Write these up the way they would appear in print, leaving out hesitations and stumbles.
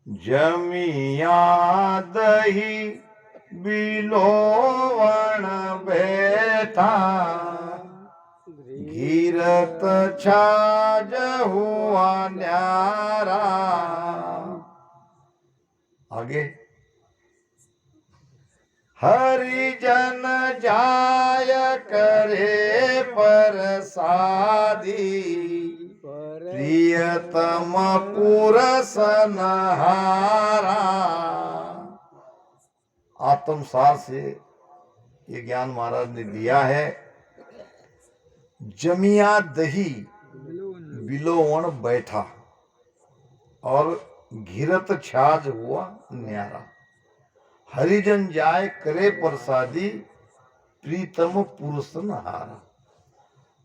जमिया दही बिलोवण बैठा, घीरत छाज हुआ न्यारा। आगे हरिजन जाय करे परसादी, प्रियतम पुरसनहारा। आत्मसार से ये ज्ञान महाराज ने दिया है। जमिया दही बिलोवण बैठा और घिरत छाज हुआ न्यारा। हरिजन जाय करे प्रसादी, प्रीतम पुरुष नहारा।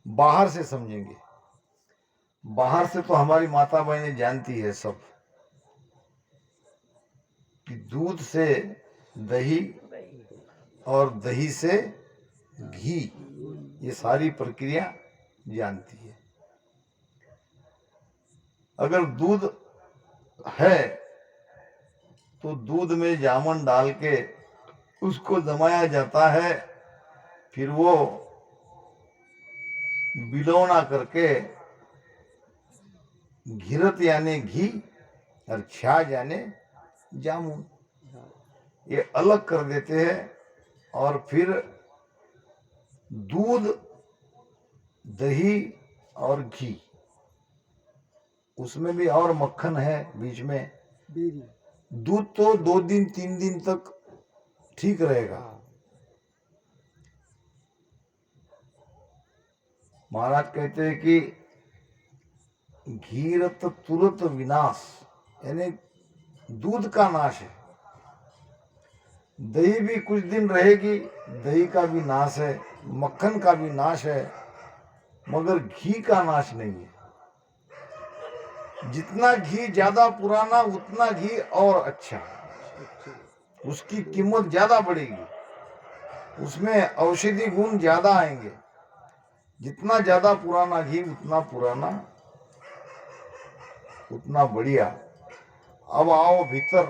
बाहर से समझेंगे। बाहर से तो हमारी माता बहनें जानती है सब कि दूध से दही और दही से घी, ये सारी प्रक्रिया जानती है। अगर दूध है तो दूध में जामुन डाल के उसको जमाया जाता है, फिर वो बिलौना करके घिरत यानी घी और छाछ यानी जामुन ये अलग कर देते हैं। और फिर दूध, दही और घी, उसमें भी और मक्खन है बीच में। दूध तो 2 दिन 3 दिन तक ठीक रहेगा। महाराज कहते हैं कि घीरत तुरत विनाश, यानी दूध का नाश है। दही भी कुछ दिन रहेगी, दही का भी नाश है, मक्खन का भी नाश है, मगर घी का नाश नहीं है। जितना घी ज्यादा पुराना उतना घी और अच्छा, उसकी कीमत ज्यादा बढ़ेगी, उसमें औषधि गुण ज्यादा आएंगे। जितना ज्यादा पुराना घी उतना पुराना उतना बढ़िया। अब आओ भीतर,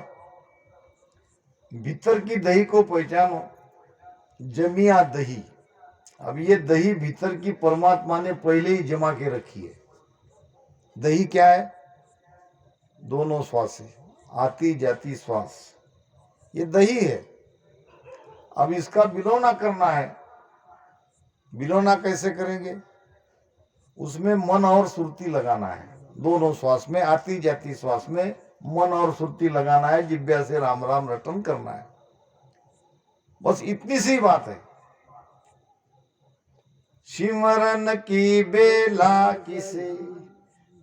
भीतर की दही को पहचानो। जमिया दही, अब ये दही भीतर की परमात्मा ने पहले ही जमा के रखी है। दही क्या है? दोनों श्वास है, आती जाती श्वास, ये दही है। अब इसका बिलोना करना है। बिलोना कैसे करेंगे? उसमें मन और सुरती लगाना है। दोनों श्वास में, आती जाती श्वास में मन और सुरती लगाना है, जिब्या से राम राम रटन करना है। बस इतनी सी बात है। सिमरन की बेला किसे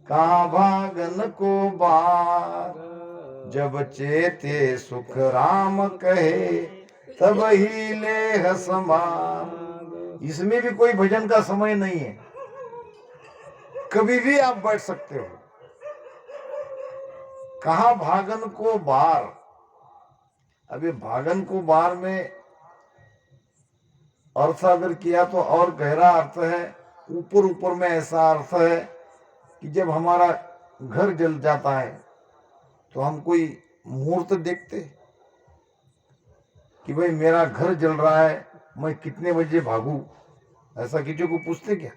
कहाँ भागन को बार, जब चेते सुख राम कहे तब ही ले समार। इसमें भी कोई भजन का समय नहीं है, कभी भी आप बैठ सकते हो। कहाँ भागन को बार, अभी भागन को बार में अर्थ अगर किया तो और गहरा अर्थ है। ऊपर ऊपर में ऐसा अर्थ है कि जब हमारा घर जल जाता है तो हम कोई मुहूर्त देखते कि भाई मेरा घर जल रहा है, मैं कितने बजे भागू, ऐसा किसी को पूछते क्या?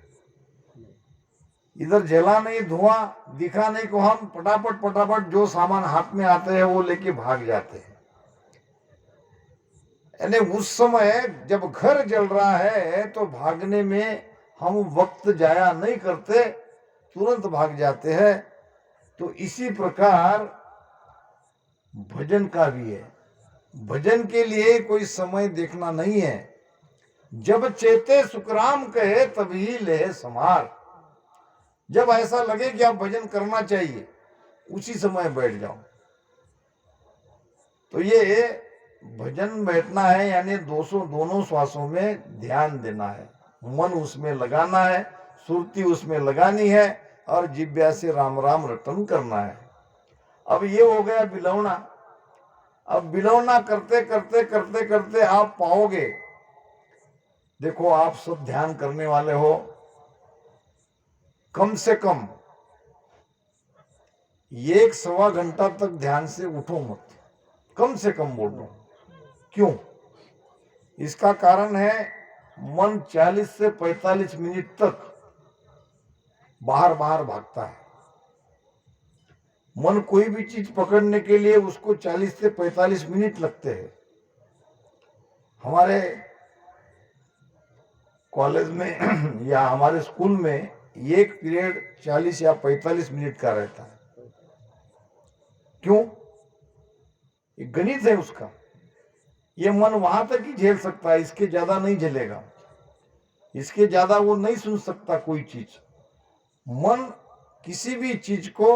इधर जला नहीं, धुआं दिखा नहीं, को हम फटाफट फटाफट जो सामान हाथ में आते हैं वो लेके भाग जाते हैं। यानी उस समय जब घर जल रहा है तो भागने में हम वक्त जाया नहीं करते, तुरंत भाग जाते हैं। तो इसी प्रकार भजन का भी है। भजन के लिए कोई समय देखना नहीं है। जब चेते सुखराम कहे तभी ले समार। जब ऐसा लगे कि आप भजन करना चाहिए, उसी समय बैठ जाओ। तो ये भजन बैठना है, यानी दोनों श्वासों में ध्यान देना है, मन उसमें लगाना है, सुरती उसमें लगानी है और जिब्या से राम राम रटन करना है। अब ये हो गया बिलौना। अब बिलौना करते करते करते करते आप पाओगे, देखो आप सब ध्यान करने वाले हो, कम से कम एक सवा घंटा तक ध्यान से उठो मत, कम से कम बोल रहा हूं। क्यों? इसका कारण है मन 40 से 45 मिनट तक बाहर बाहर भागता है। मन कोई भी चीज पकड़ने के लिए उसको 40 से 45 मिनट लगते हैं। हमारे कॉलेज में या हमारे स्कूल में एक पीरियड 40 या 45 मिनट का रहता है। क्यों? ये गणित है उसका। ये मन वहां तक ही झेल सकता है, इसके ज्यादा नहीं झेलेगा, इसके ज्यादा वो नहीं सुन सकता कोई चीज। मन किसी भी चीज को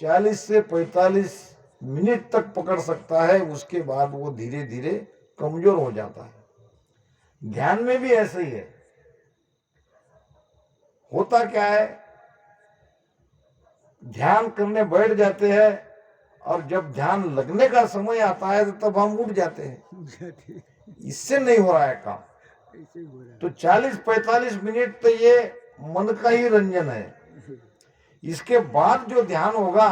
40 से 45 मिनट तक पकड़ सकता है, उसके बाद वो धीरे धीरे कमजोर हो जाता है। ध्यान में भी ऐसे ही है। होता क्या है, ध्यान करने बैठ जाते हैं और जब ध्यान लगने का समय आता है तो तब हम उठ जाते हैं। इससे नहीं हो रहा है काम। तो 40-45 मिनट तो ये मन का ही रंजन है। इसके बाद जो ध्यान होगा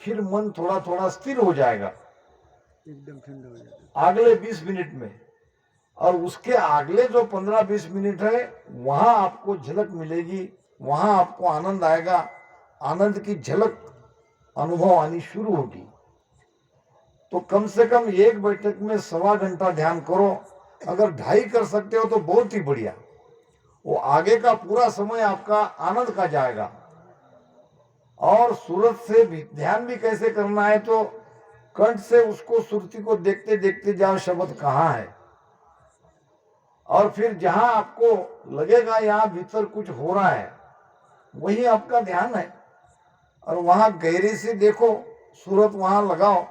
फिर मन थोड़ा थोड़ा स्थिर हो जाएगा, एकदम ठंडा हो जाएगा अगले 20 मिनट में। और उसके अगले जो 15-20 मिनट है वहां आपको झलक मिलेगी, वहां आपको आनंद आएगा, आनंद की झलक अनुभव आनी शुरू होगी। तो कम से कम एक बैठक में सवा घंटा ध्यान करो। अगर 2.5 कर सकते हो तो बहुत ही बढ़िया। वो आगे का पूरा समय आपका आनंद का जाएगा। और सूरत से भी ध्यान भी कैसे करना है, तो कंठ से उसको सुरती को देखते देखते जाओ शब्द कहाँ है, और फिर जहां आपको लगेगा यहां भीतर कुछ हो रहा है वही आपका ध्यान है। और वहां गहरे से देखो, सूरत वहां लगाओ।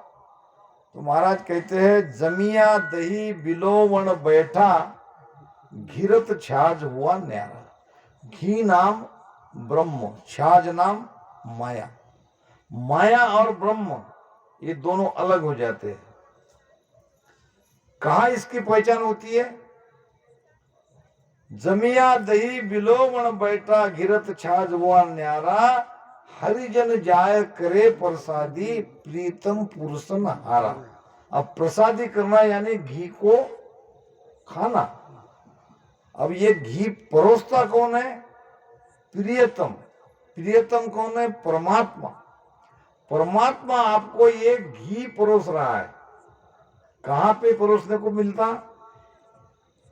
तो महाराज कहते हैं, जमिया दही बिलोवण बैठा, घिरत छाज हुआ न्यारा। घी नाम ब्रह्म, छाज नाम माया। माया और ब्रह्म ये दोनों अलग हो जाते हैं। कहां इसकी पहचान होती है? जमिया दही बिलोवण बैठा, घिरत छाज हुआ न्यारा, हरिजन जाय करे प्रसादी, प्रीतम पुरुषन हारा। अब प्रसादी करना यानी घी को खाना। अब ये घी परोसता कौन है? प्रियतम। प्रियतम कौन है? परमात्मा। परमात्मा आपको ये घी परोस रहा है। कहां पे परोसने को मिलता?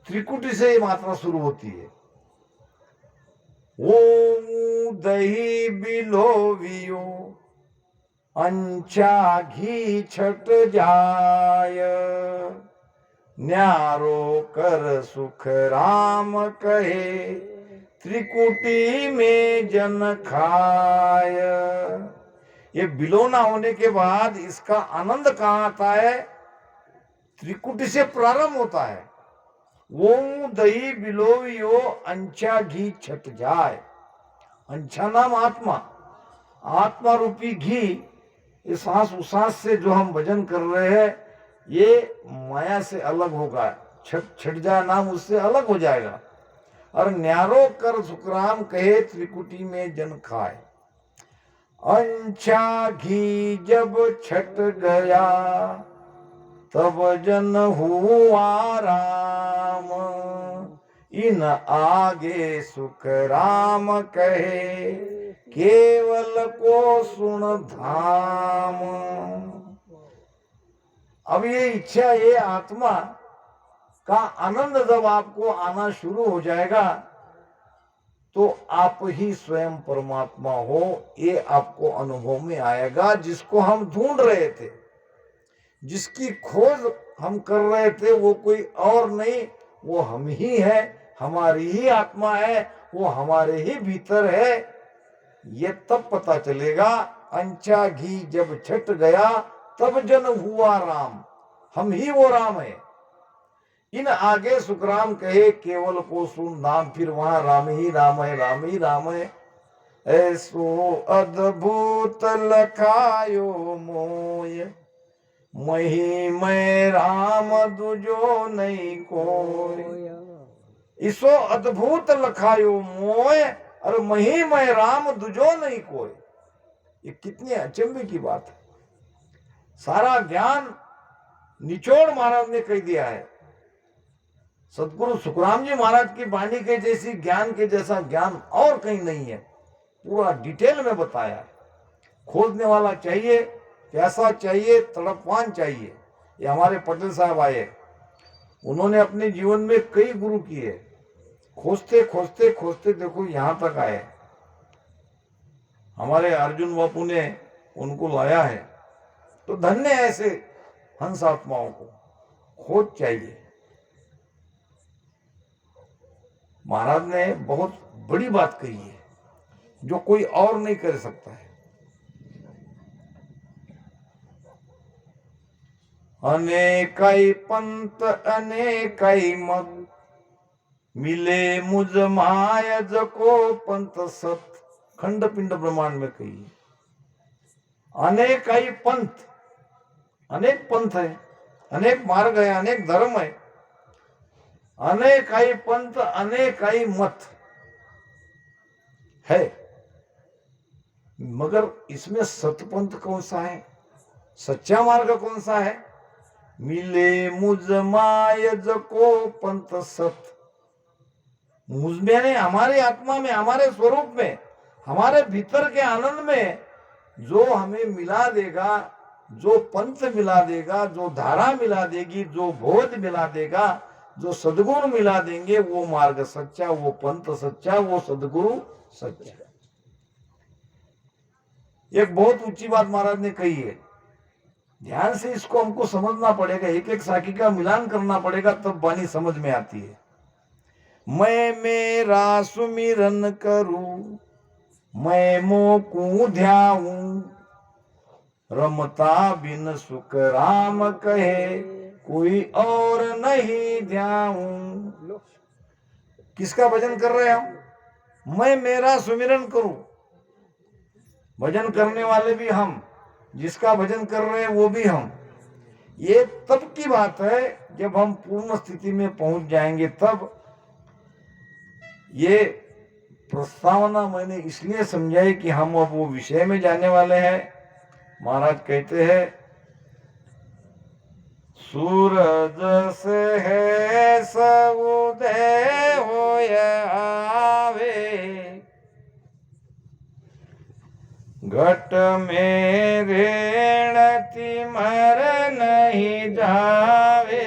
त्रिकुटी से ये मात्रा शुरू होती है। ओम दही बिलोवियो, अंचा घी छट जाय, न्यारो कर सुख राम कहे, त्रिकुटी में जन खाय। ये बिलोना होने के बाद इसका आनंद कहां आता है? त्रिकुटी से प्रारंभ होता है। ओम दही बिलोवियो, अंचा घी छट जाए। अंचा नाम आत्मा, आत्मा रूपी घी। इस सांस उसास से जो हम भजन कर रहे हैं ये माया से अलग होगा। छट जाए नाम उससे अलग हो जाएगा। और न्यारो कर सुखराम कहे, त्रिकुटी में जन खाए। अंचा घी जब छट गया, तब जन हुआ राम, इन आगे सुख राम कहे, केवल को सुन धाम। अब ये इच्छा, ये आत्मा का आनंद जब आपको आना शुरू हो जाएगा तो आप ही स्वयं परमात्मा हो, ये आपको अनुभव में आएगा। जिसको हम ढूंढ रहे थे, जिसकी खोज हम कर रहे थे, वो कोई और नहीं, वो हम ही है, हमारी ही आत्मा है, वो हमारे ही भीतर है। ये तब पता चलेगा। अंचा घी जब छट गया, तब जन हुआ राम। हम ही वो राम है। इन आगे सुखराम कहे, केवल को सुन नाम। फिर वहां राम ही राम है, राम ही राम है। ऐसो अद्भुत लखायो मोय, महिमय राम दुजो नहीं कोय। इसो अद्भुत लखायो मोय, और महिमय राम दुजो नहीं कोय। ये कितनी अचंभे की बात है। सारा ज्ञान निचोड़ महाराज ने कह दिया है। सदगुरु सुखराम जी महाराज की वाणी के जैसी ज्ञान के जैसा ज्ञान और कहीं नहीं है। पूरा डिटेल में बताया है। खोजने वाला चाहिए, प्यासा चाहिए, तड़पवान चाहिए। ये हमारे पटेल साहब आए, उन्होंने अपने जीवन में कई गुरु किए, खोजते खोजते खोजते देखो यहां तक आए। हमारे अर्जुन बापू ने उनको लाया है। तो धन्य है ऐसे हंस आत्माओं को। खोज चाहिए। महाराज ने बहुत बड़ी बात कही है जो कोई और नहीं कर सकता है। अनेकाई पंथ अनेकाई मत, मिले मुझ मायज को पंथ सत। खंड पिंड ब्रह्मांड में कही है। अनेकाई पंथ, अनेक पंथ है, अनेक मार्ग है, अनेक धर्म है, अनेकाई पंथ अनेकाई मत है, मगर इसमें सतपंथ कौन सा है, सच्चा मार्ग कौन सा है? मिले मुझ मायज को पंथ सत। मुझ में, हमारे आत्मा में, हमारे स्वरूप में, हमारे भीतर के आनंद में जो हमें मिला देगा, जो पंथ मिला देगा, जो धारा मिला देगी, जो बोध मिला देगा, जो सदगुरु मिला देंगे, वो मार्ग सच्चा, वो पंथ सच्चा, वो सदगुरु सच्चा। एक बहुत ऊंची बात महाराज ने कही है। ध्यान से इसको हमको समझना पड़ेगा, एक एक साखी का मिलान करना पड़ेगा, तब वाणी समझ में आती है। मैं मेरा सुमिरन करूं, मैं मोकू ध्याऊं, रमता बिन सुख राम कहे, कोई और नहीं ध्याऊं। किसका भजन कर रहे हैं हम? मैं मेरा सुमिरन करूं। भजन करने वाले भी हम, जिसका भजन कर रहे हैं वो भी हम। ये तब की बात है जब हम पूर्ण स्थिति में पहुंच जाएंगे, तब। ये प्रस्तावना मैंने इसलिए समझाई कि हम अब वो विषय में जाने वाले हैं। महाराज कहते हैं, सूरज से है सउदय होय आवे, घट में रेण तिमर नहीं जावे,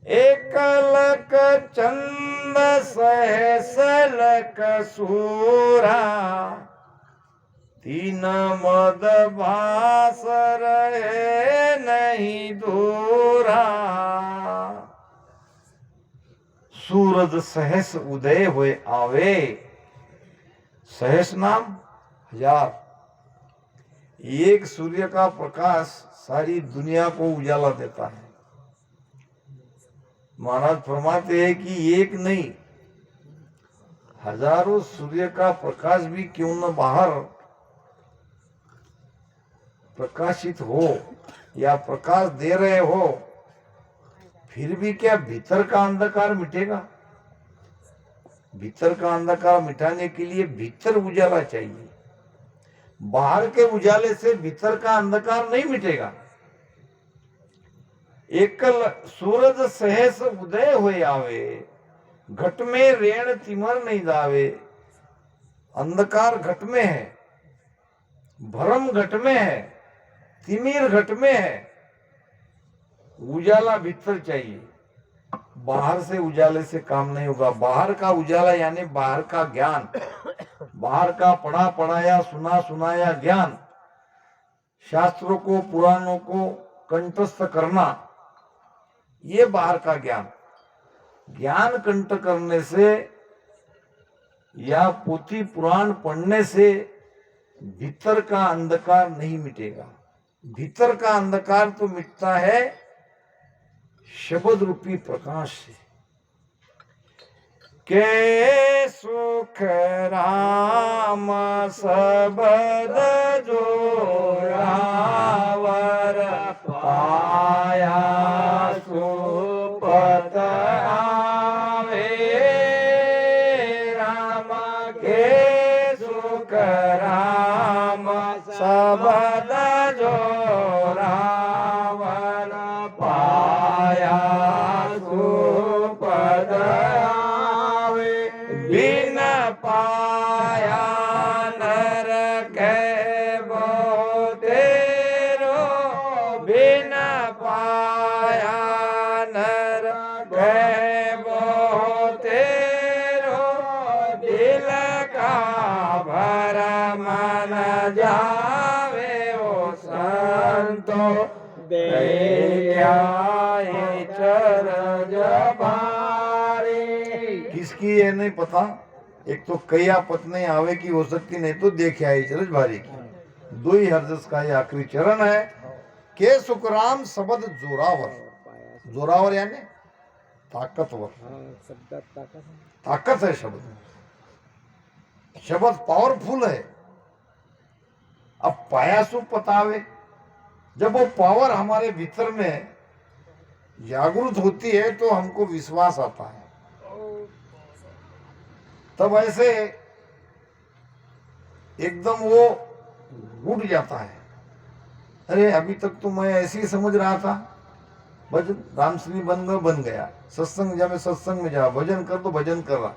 एकलक चंद सहसलक सूरा, तीन मद भास रहे नहीं दूरा। सूरज सहस उदय हुए आवे। सहस नाम हजार। एक सूर्य का प्रकाश सारी दुनिया को उजाला देता है। महाराज फरमाते हैं कि एक नहीं, हजारों सूर्य का प्रकाश भी क्यों न बाहर प्रकाशित हो या प्रकाश दे रहे हो, फिर भी क्या भीतर का अंधकार मिटेगा? भीतर का अंधकार मिटाने के लिए भीतर उजाला चाहिए। बाहर के उजाले से भीतर का अंधकार नहीं मिटेगा। एकल सूरज सहस उदय होए आवे, घट में रेण तिमर नहीं दावे। अंधकार घट में है, भ्रम घट में है, तिमिर घट में है, उजाला भीतर चाहिए। बाहर से उजाले से काम नहीं होगा। बाहर का उजाला यानी बाहर का ज्ञान, बाहर का पढ़ा पढ़ाया सुना सुनाया ज्ञान, शास्त्रों को पुराणों को कंठस्थ करना, ये बाहर का ज्ञान। ज्ञान कंठ करने से या पोथी पुराण पढ़ने से भीतर का अंधकार नहीं मिटेगा। भीतर का अंधकार तो मिटता है शब्द रूपी प्रकाश से। के सुख राम सबद जो रावर पाया, सुपत आवे राम के सुख राम शब्द जोरावर पाया सुपद आवे बिन पाया नर कहबो तेरो बिन पाया नर कहबो तेरो दिल का भर मन जावे ओ संतो किसकी ये नहीं पता। एक तो कया पत नहीं आवे की हो सकती, नहीं तो देखे आई चरज भारी की। दो ही हरजस का ये आखिरी चरण है के सुखराम शब्द जोरावर। जोरावर यानी ताकतवर, ताकत है शब्द, शब्द पावरफुल है। अब पाया सु पतावे, जब वो पावर हमारे भीतर में जागृत होती है तो हमको विश्वास आता है। तब ऐसे एकदम वो उठ जाता है। अरे अभी तक तो मैं ऐसे ही समझ रहा था, भजन रामश्री बन गया, सत्संग जा में सत्संग में जा, भजन कर तो भजन कर रहा।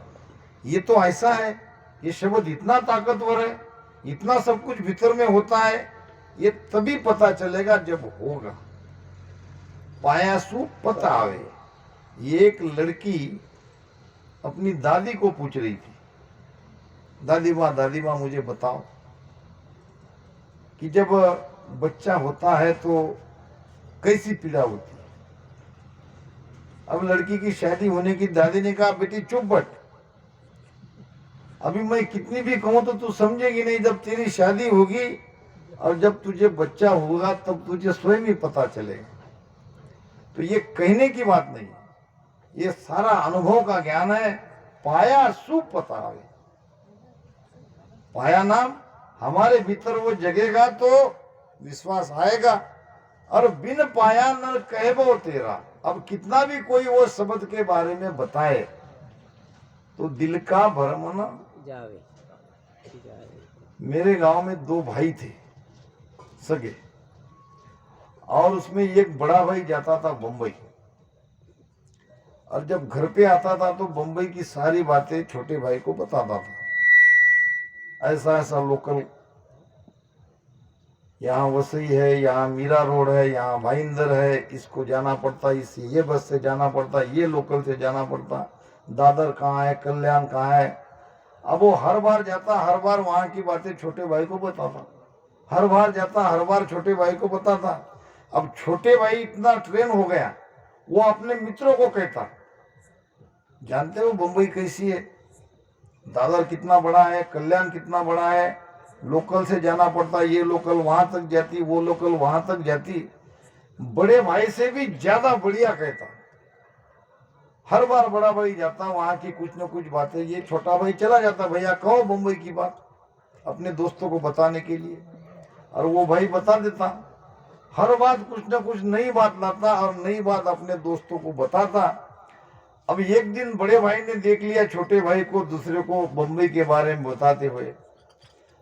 ये तो ऐसा है, ये शब्द इतना ताकतवर है, इतना सब कुछ भीतर में होता है। ये तभी पता चलेगा जब होगा। पाया सु पता आवे। ये एक लड़की अपनी दादी को पूछ रही थी, दादी माँ मुझे बताओ कि जब बच्चा होता है तो कैसी पीड़ा होती है। अब लड़की की शादी होने की दादी ने कहा बेटी चुप बट, अभी मैं कितनी भी कहूं तो तू समझेगी नहीं। जब तेरी शादी होगी और जब तुझे बच्चा होगा तब तुझे स्वयं ही पता चलेगा। तो ये कहने की बात नहीं, ये सारा अनुभव का ज्ञान है। पाया सुपता आवे, पाया नाम हमारे भीतर वो जगेगा तो विश्वास आएगा। और बिन पाया न कहबो तेरा। अब कितना भी कोई वो शब्द के बारे में बताए तो दिल का भरम न जावे। मेरे गांव में दो भाई थे सगे, और उसमें एक बड़ा भाई जाता था बंबई, और जब घर पे आता था तो बंबई की सारी बातें छोटे भाई को बताता था। ऐसा ऐसा लोकल, यहाँ वसई है, यहाँ मीरा रोड है, यहाँ भाईंदर है, इसको जाना पड़ता, इस ये बस से जाना पड़ता, ये लोकल से जाना पड़ता, दादर कहाँ है, कल्याण कहाँ है। अब वो हर बार जाता, हर बार वहां की बातें छोटे भाई को बताता, हर बार जाता, हर बार छोटे भाई को बताता। अब छोटे भाई इतना ट्रेन हो गया, वो अपने मित्रों को कहता, जानते हो बंबई कैसी है, दादर कितना बड़ा है, कल्याण कितना बड़ा है, लोकल से जाना पड़ता, ये लोकल वहां तक जाती, वो लोकल वहां तक जाती। बड़े भाई से भी ज्यादा बढ़िया कहता। हर बार बड़ा भाई जाता, वहां की कुछ न कुछ बातें, ये छोटा भाई चला जाता, भैया कहो बंबई की बात, अपने दोस्तों को बताने के लिए, और वो भाई बता देता। हर बात कुछ न कुछ नई बात लाता और नई बात अपने दोस्तों को बताता। अब एक दिन बड़े भाई ने देख लिया छोटे भाई को दूसरे को बंबई के बारे में बताते हुए,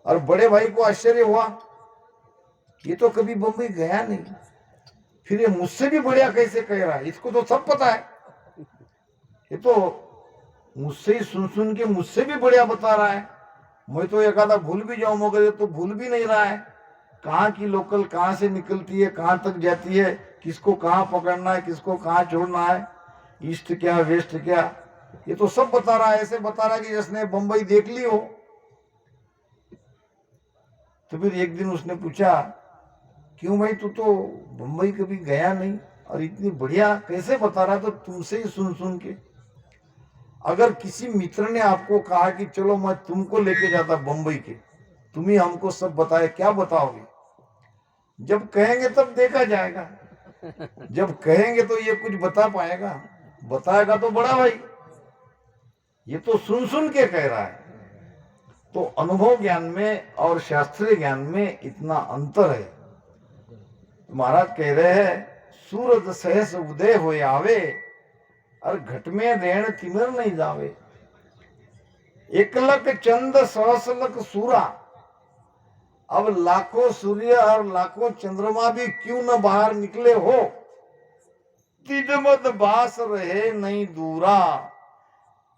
और बड़े भाई को आश्चर्य हुआ, ये तो कभी बंबई गया नहीं, फिर ये मुझसे भी बढ़िया कैसे कह रहा है, इसको तो सब पता है, ये तो मुझसे ही सुन के मुझसे भी बढ़िया बता रहा है। मैं तो एक आधा भूल भी जाऊं, मगर ये तो भूल भी नहीं रहा है। कहाँ की लोकल कहाँ से निकलती है, कहाँ तक जाती है, किसको कहाँ पकड़ना है, किसको कहाँ छोड़ना है, ईस्ट क्या वेस्ट क्या, ये तो सब बता रहा है। ऐसे बता रहा है कि जिसने बंबई देख ली हो। तो फिर एक दिन उसने पूछा, क्यों भाई तू तो बंबई कभी गया नहीं और इतनी बढ़िया कैसे बता रहा, तो तुमसे ही सुन के। अगर किसी मित्र ने आपको कहा कि चलो मैं तुमको लेके जाता बंबई के, तुम ही हमको सब बताए, क्या बताओगे? जब कहेंगे तब देखा जाएगा, जब कहेंगे तो ये कुछ बता पाएगा, बताएगा तो बड़ा भाई, ये तो सुन के कह रहा है। तो अनुभव ज्ञान में और शास्त्रीय ज्ञान में इतना अंतर है। महाराज कह रहे हैं, सूरज सहस उदय होए आवे और घट में रेण तिमिर नहीं जावे। एकलक चंद सहसलक सूरा, अब लाखों सूर्य और लाखों चंद्रमा भी क्यों न बाहर निकले हो, तिदमत बास रहे नहीं दूरा।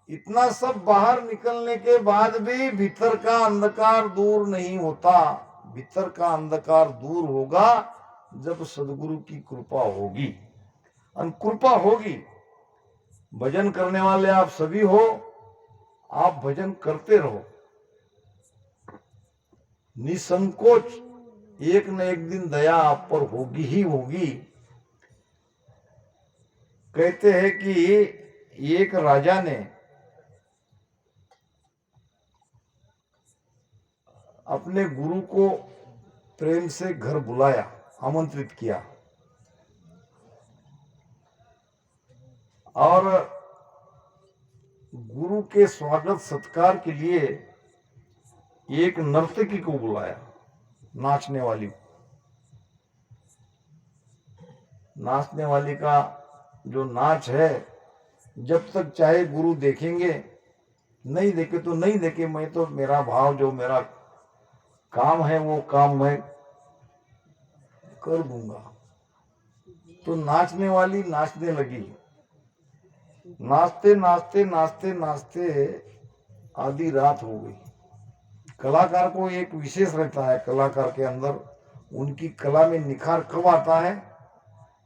इतना सब बाहर निकलने के बाद भी भीतर का अंधकार दूर नहीं होता। भीतर का अंधकार दूर होगा जब सदगुरु की कृपा होगी। कृपा होगी। भजन करने वाले आप सभी हो, आप भजन करते रहो निसंकोच। एक न एक दिन दया आप पर होगी ही होगी। कहते हैं कि एक राजा ने अपने गुरु को प्रेम से घर बुलाया, आमंत्रित किया, और गुरु के स्वागत सत्कार के लिए एक नर्तकी को बुलाया, नाचने वाली। नाचने वाली का जो नाच है, जब तक चाहे गुरु देखेंगे, नहीं देखे तो नहीं देखे, मैं तो मेरा भाव, जो मेरा काम है वो काम मैं कर दूंगा। तो नाचने वाली नाचने लगी। नाचते नाचते नाचते नाचते आधी रात हो गई। कलाकार को एक विशेष रहता है, कलाकार के अंदर उनकी कला में निखार कब आता है,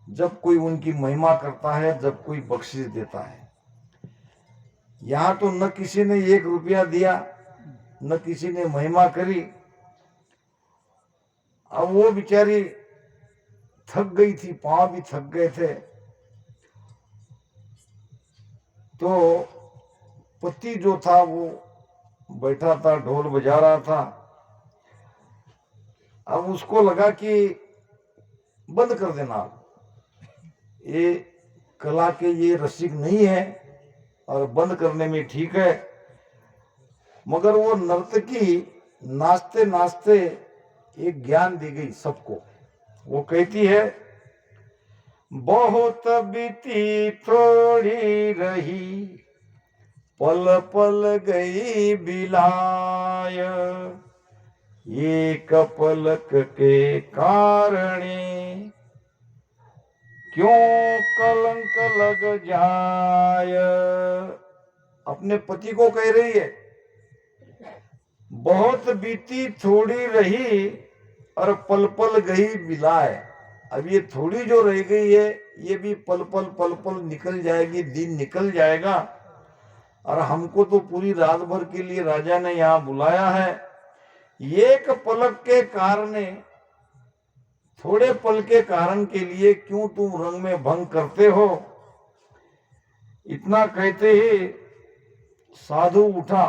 जब कोई उनकी महिमा करता है, जब कोई बख्शिश देता है। यहां तो न किसी ने 1 रुपया दिया, न किसी ने महिमा करी। अब वो बेचारी थक गई थी, पांव भी थक गए थे। तो पति जो था वो बैठा था, ढोल बजा रहा था। अब उसको लगा कि बंद कर देना, ये कला के ये रसिक नहीं है और बंद करने में ठीक है। मगर वो नर्तकी नाचते नाचते एक ज्ञान दी गई सबको। वो कहती है, बहुत बीती थोड़ी रही, पल पल गई बिलाय, एक पलक के कारणे क्यों कलंक लग जाय। अपने पति को कह रही है, बहुत बीती थोड़ी रही और पल पल गई बिलाय। अब ये थोड़ी जो रह गई है, ये भी पल पल निकल जाएगी, दिन निकल जाएगा। और हमको तो पूरी रात भर के लिए राजा ने यहाँ बुलाया है। एक पलक के कारण, थोड़े पल के कारण के लिए क्यों तुम रंग में भंग करते हो। इतना कहते ही साधु उठा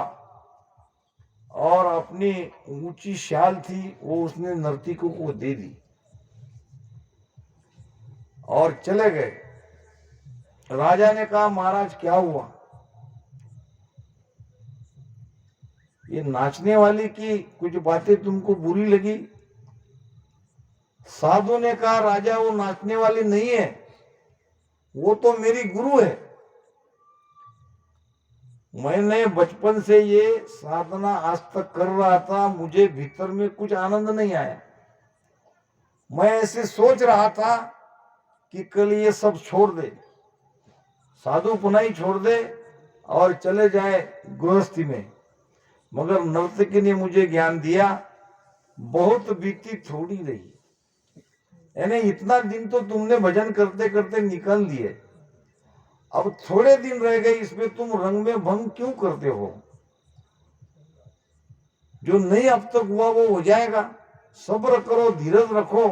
और अपनी ऊंची शाल थी वो उसने नर्तकी को दे दी और चले गए। राजा ने कहा, महाराज क्या हुआ, ये नाचने वाली की कुछ बातें तुमको बुरी लगी। साधु ने कहा, राजा वो नाचने वाली नहीं है, वो तो मेरी गुरु है। मैंने बचपन से ये साधना आज तक कर रहा था, मुझे भीतर में कुछ आनंद नहीं आया। मैं ऐसे सोच रहा था कि कल ये सब छोड़ दे, साधु पुनाई छोड़ दे और चले जाए गृहस्थी में। मगर नर्तकी ने मुझे ज्ञान दिया, बहुत बीती थोड़ी रही। यानी इतना दिन तो तुमने भजन करते करते निकाल दिए, अब थोड़े दिन रह गए, इसमें तुम रंग में भंग क्यों करते हो। जो नहीं अब तक हुआ वो हो जाएगा, सब्र करो, धीरज रखो।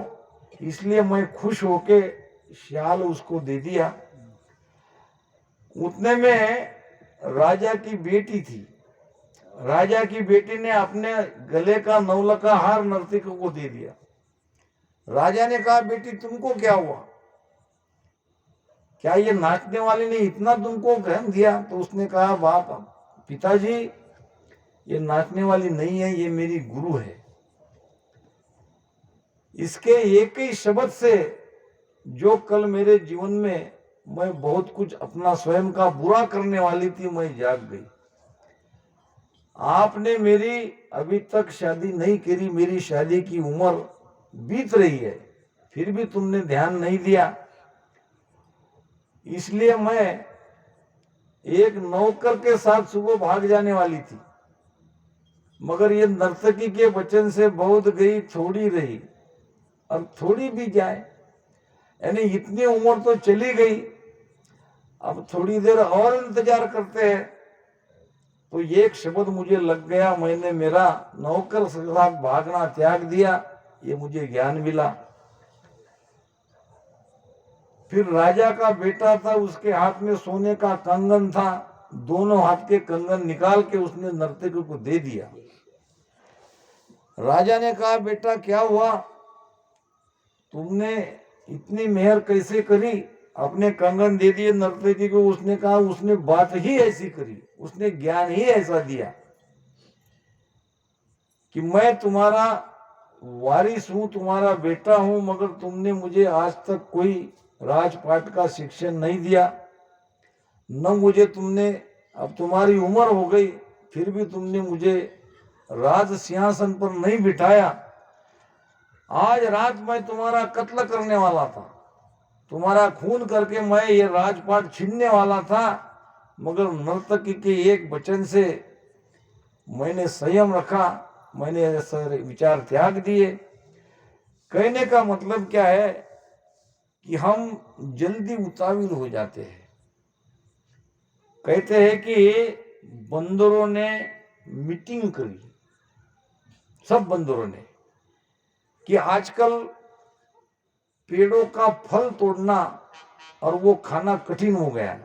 इसलिए मैं खुश होके शाल उसको दे दिया। उतने में राजा की बेटी थी, राजा की बेटी ने अपने गले का नौलखा हार नर्तकी को दे दिया। राजा ने कहा, बेटी तुमको क्या हुआ, क्या ये नाचने वाले ने इतना तुमको ज्ञान दिया। तो उसने कहा, बाप पिताजी ये नाचने वाली नहीं है, ये मेरी गुरु है। इसके एक ही शब्द से जो कल मेरे जीवन में मैं बहुत कुछ अपना स्वयं का बुरा करने वाली थी, मैं जाग गई। आपने मेरी अभी तक शादी नहीं करी, मेरी शादी की उम्र बीत रही है, फिर भी तुमने ध्यान नहीं दिया। इसलिए मैं एक नौकर के साथ सुबह भाग जाने वाली थी, मगर ये नर्तकी के वचन से बहुत गई थोड़ी रही, अब थोड़ी भी जाए, यानी इतनी उम्र तो चली गई, अब थोड़ी देर और इंतजार करते हैं। तो एक शब्द मुझे लग गया, मैंने मेरा नौकर के साथ भागना त्याग दिया, ये मुझे ज्ञान मिला। फिर राजा का बेटा था, उसके हाथ में सोने का कंगन था, दोनों हाथ के कंगन निकाल के उसने नर्तकी को दे दिया। राजा ने कहा, बेटा क्या हुआ, तुमने इतनी मेहर कैसे करी, अपने कंगन दे दिए नर्तकी को। उसने कहा, उसने बात ही ऐसी करी, उसने ज्ञान ही ऐसा दिया कि मैं तुम्हारा वारिस हूं, तुम्हारा बेटा हूं, मगर तुमने मुझे आज तक कोई राजपाट का शिक्षण नहीं दिया, न मुझे तुमने, अब तुम्हारी उम्र हो गई फिर भी तुमने मुझे राज सिंहासन पर नहीं बिठाया। आज रात मैं तुम्हारा कत्ल करने वाला था, तुम्हारा खून करके मैं ये राजपाट छीनने वाला था, मगर नर्तकी के एक वचन से मैंने संयम रखा, मैंने ऐसे विचार त्याग दिए। कहने का मतलब क्या है कि हम जल्दी उतावली हो जाते हैं। कहते हैं कि बंदरों ने मीटिंग करी, सब बंदरों ने, कि आजकल पेड़ों का फल तोड़ना और वो खाना कठिन हो गया,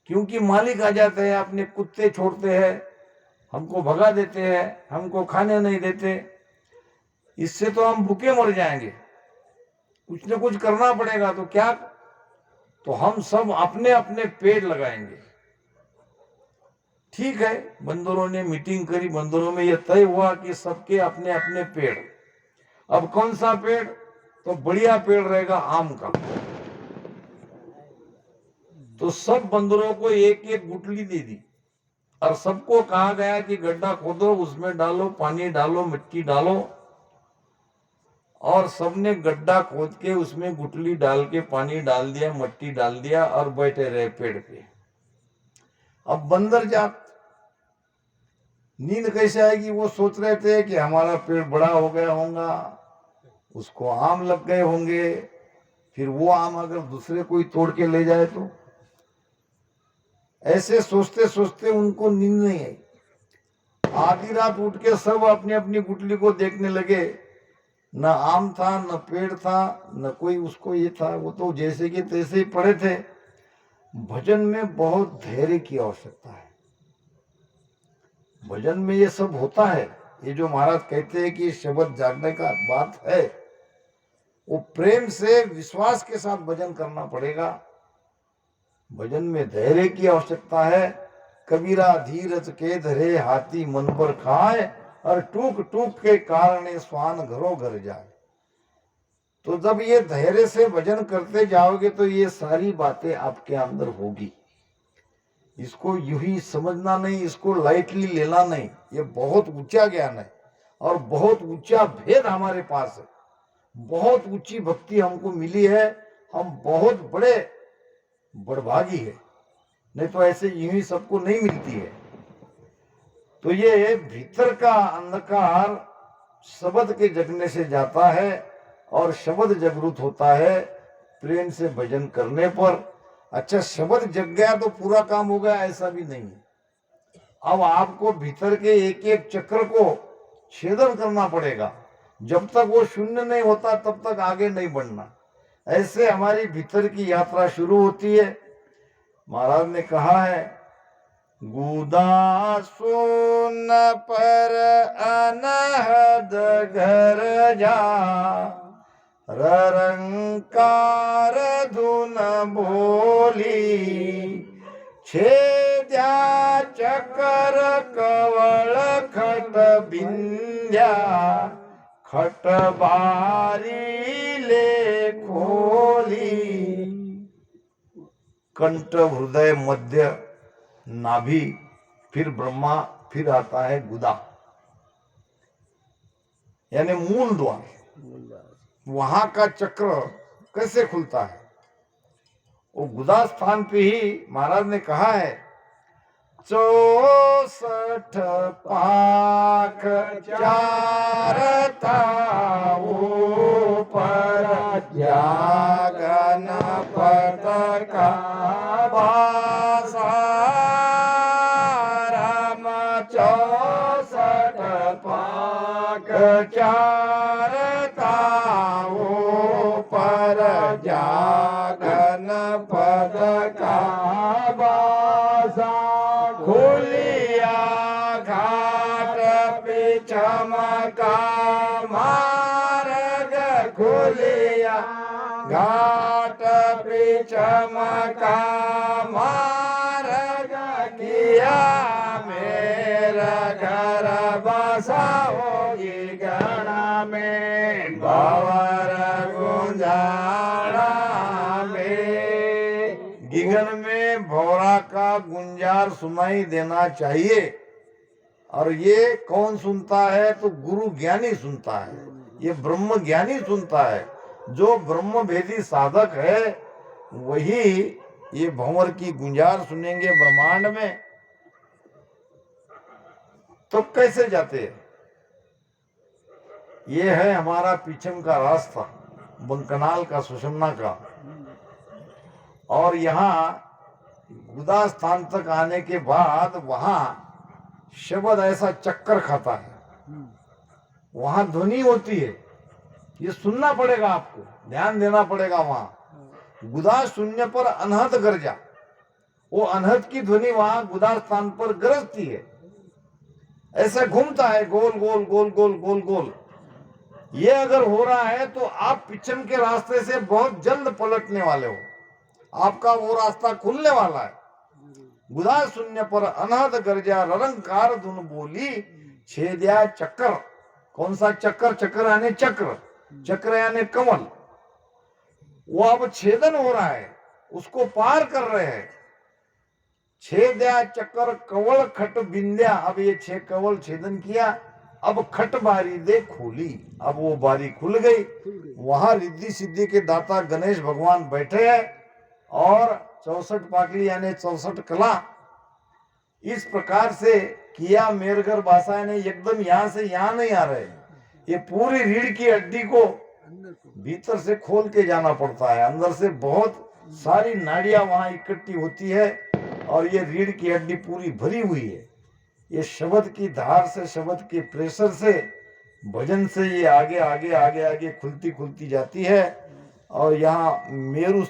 क्योंकि मालिक आ जाते हैं, अपने कुत्ते छोड़ते हैं, हमको भगा देते हैं, हमको खाने नहीं देते, इससे तो हम भूखे मर जाएंगे, कुछ न कुछ करना पड़ेगा। तो क्या, तो हम सब अपने अपने पेड़ लगाएंगे। ठीक है, बंदरों ने मीटिंग करी, बंदरों में यह तय हुआ कि सबके अपने अपने पेड़। अब कौन सा पेड़, तो बढ़िया पेड़ रहेगा आम का। तो सब बंदरों को एक एक गुठली दे दी और सबको कहा गया कि गड्ढा खोदो, उसमें डालो, पानी डालो, मिट्टी डालो, और सबने गड्ढा खोद के उसमें गुठली डाल के पानी डाल दिया, मिट्टी डाल दिया और बैठे रहे पेड़ पे। अब बंदर जात नींद कैसे आएगी, वो सोच रहे थे कि हमारा पेड़ बड़ा हो गया होगा, उसको आम लग गए होंगे, फिर वो आम अगर दूसरे कोई तोड़ के ले जाए तो। ऐसे सोचते सोचते उनको नींद नहीं आई। आधी रात उठ के सब अपनी अपनी गुठली को देखने लगे, न आम था, न पेड़ था, न कोई उसको ये था, वो तो जैसे कि तैसे ही पड़े थे। भजन में बहुत धैर्य की आवश्यकता है, भजन में ये सब होता है। ये जो महाराज कहते हैं कि शब्द जागने का बात है, वो प्रेम से विश्वास के साथ भजन करना पड़ेगा। भजन में धैर्य की आवश्यकता है। कबीरा धीरज के धरे हाथी मन पर खाए, और टूक टूक के कारण स्वान घरों घर जाए। तो जब ये धैर्य से भजन करते जाओगे तो ये सारी बातें आपके अंदर होगी। इसको यूं ही समझना नहीं, इसको लाइटली लेना नहीं, ये बहुत ऊंचा ज्ञान है और बहुत ऊंचा भेद हमारे पास है। बहुत ऊंची भक्ति हमको मिली है, हम बहुत बड़े बड़भागी है, नहीं तो ऐसे यूं ही सबको नहीं मिलती है। तो ये भीतर का अंधकार शब्द के जगने से जाता है और शब्द जागृत होता है प्रेम से भजन करने पर। अच्छा, शब्द जग गया तो पूरा काम हो गया, ऐसा भी नहीं। अब आपको भीतर के एक एक चक्र को छेदन करना पड़ेगा। जब तक वो शून्य नहीं होता तब तक आगे नहीं बढ़ना। ऐसे हमारी भीतर की यात्रा शुरू होती है। महाराज ने कहा है, गुदा सुन पर अनहद घर जा, रंकार धुन बोली, छेद्या चकर कवळ खट बिंद्या, खट बारी ले खोली। कंठ, हृदय, मध्य, नाभि, फिर ब्रह्मा फिर आता है गुदा, यानी मूल द्वार। वहां का चक्र कैसे खुलता है? वो गुदा स्थान पे ही महाराज ने कहा है 64 पाख चारता ऊपर जागन पद का बासा राम 64 पाख चारता ऊपर जागन पद का बासा खुलिया घाट पे चमका मार्ग खुलिया घाट पे चमका मार्ग किया मेरा घर बसा होगी गणा में भंवर गुंजारा में। गिगन में भौरा का गुंजार सुनाई देना चाहिए। और ये कौन सुनता है? तो गुरु ज्ञानी सुनता है, ये ब्रह्म ज्ञानी सुनता है। जो ब्रह्म भेदी साधक है वही ये भंवर की गुंजार सुनेंगे ब्रह्मांड में। तो कैसे जाते? ये है हमारा पीछम का रास्ता, बंकनाल का, सुषमना का। और यहाँ गुदा स्थान तक आने के बाद वहां शब्द ऐसा चक्कर खाता है, वहां ध्वनि होती है, ये सुनना पड़ेगा आपको, ध्यान देना पड़ेगा। वहां गुदा शून्य पर अनहद गर्जा, वो अनहद की ध्वनि वहां गुदा स्थान पर गरजती है। ऐसा घूमता है गोल गोल गोल गोल गोल गोल। ये अगर हो रहा है तो आप पिछम के रास्ते से बहुत जल्द पलटने वाले हो, आपका वो रास्ता खुलने वाला है। गुदा शून्य पर अनहद गर्जा ररंकार धुन बोली छेद्या चक्कर। कौन सा चक्कर? चक्कर यानी चक्र, चक्र यानी कमल। वो अब छेदन हो रहा है, उसको पार कर रहे हैं। छेद्या चक्कर कवल खट बिंद्या। अब ये 6 कवल छेदन किया, अब खट बारी दे खोली। अब वो बारी खुल गई। वहां रिद्धि सिद्धि के दाता गणेश भगवान बैठे हैं और 64 पाकली यानी 64 कला। इस प्रकार से किया मेरगर भाषा ने एकदम यहां से यहां नहीं आ रहे, ये पूरी रीढ़ की हड्डी को भीतर से खोल के जाना पड़ता है। अंदर से बहुत सारी नाड़ियां वहां इकट्ठी होती है और ये रीढ़ की हड्डी पूरी भरी हुई है। ये शब्द की धार से, शब्द के प्रेशर से, भजन से ये आगे आगे आगे आगे खुलती खुलती जाती है। और यहाँ मेरु